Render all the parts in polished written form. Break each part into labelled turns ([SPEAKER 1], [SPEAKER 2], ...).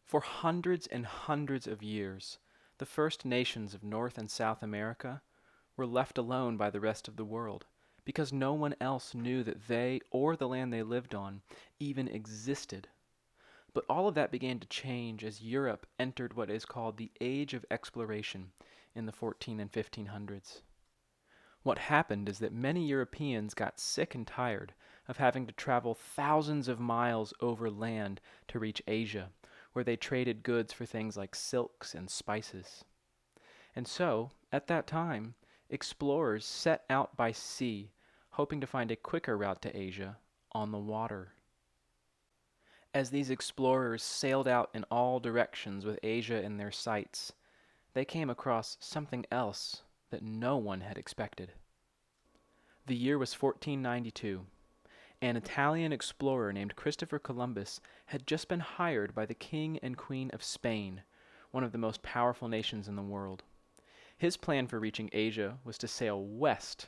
[SPEAKER 1] For hundreds and hundreds of years, the first nations of North and South America were left alone by the rest of the world because no one else knew that they or the land they lived on even existed. But all of that began to change as Europe entered what is called the Age of Exploration in the 14 and 1500s. What happened is that many Europeans got sick and tired of having to travel thousands of miles over land to reach Asia, where they traded goods for things like silks and spices. And so, at that time, explorers set out by sea, hoping to find a quicker route to Asia on the water. As these explorers sailed out in all directions with Asia in their sights, they came across something else that no one had expected. The year was 1492. An Italian explorer named Christopher Columbus had just been hired by the King and Queen of Spain, one of the most powerful nations in the world. His plan for reaching Asia was to sail west,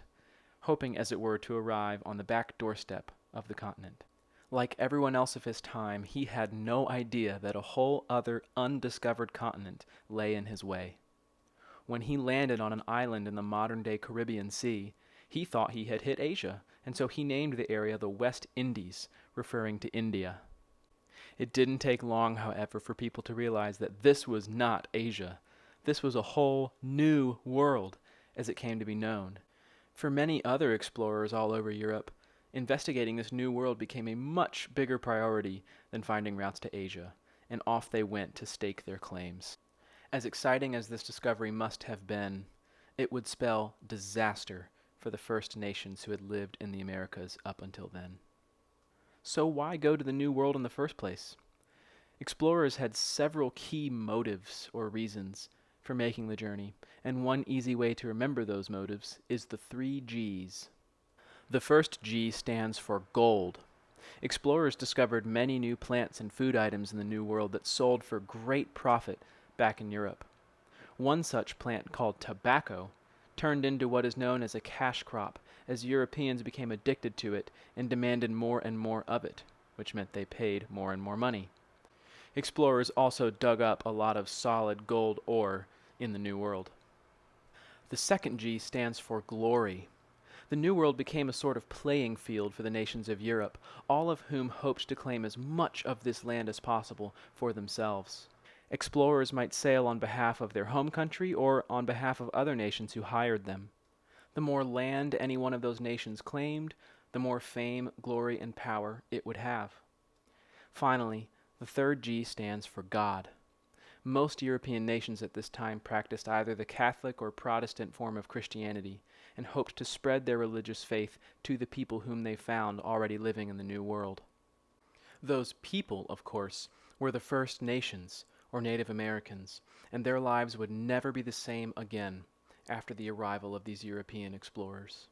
[SPEAKER 1] hoping as it were to arrive on the back doorstep of the continent. Like everyone else of his time, he had no idea that a whole other undiscovered continent lay in his way. When he landed on an island in the modern-day Caribbean Sea, he thought he had hit Asia, and so he named the area the West Indies, referring to India. It didn't take long, however, for people to realize that this was not Asia. This was a whole new world, as it came to be known. For many other explorers all over Europe, investigating this new world became a much bigger priority than finding routes to Asia, and off they went to stake their claims. As exciting as this discovery must have been, it would spell disaster for the First Nations who had lived in the Americas up until then. So why go to the New World in the first place? Explorers had several key motives or reasons for making the journey, and one easy way to remember those motives is the 3 G's. The first G stands for gold. Explorers discovered many new plants and food items in the New World that sold for great profit back in Europe. One such plant, called tobacco, turned into what is known as a cash crop as Europeans became addicted to it and demanded more and more of it, which meant they paid more and more money. Explorers also dug up a lot of solid gold ore in the New World. The second G stands for glory. The New World became a sort of playing field for the nations of Europe, all of whom hoped to claim as much of this land as possible for themselves. Explorers might sail on behalf of their home country or on behalf of other nations who hired them. The more land any one of those nations claimed, the more fame, glory, and power it would have. Finally, the third G stands for God. Most European nations at this time practiced either the Catholic or Protestant form of Christianity and hoped to spread their religious faith to the people whom they found already living in the New World. Those people, of course, were the First Nations, or Native Americans, and their lives would never be the same again after the arrival of these European explorers.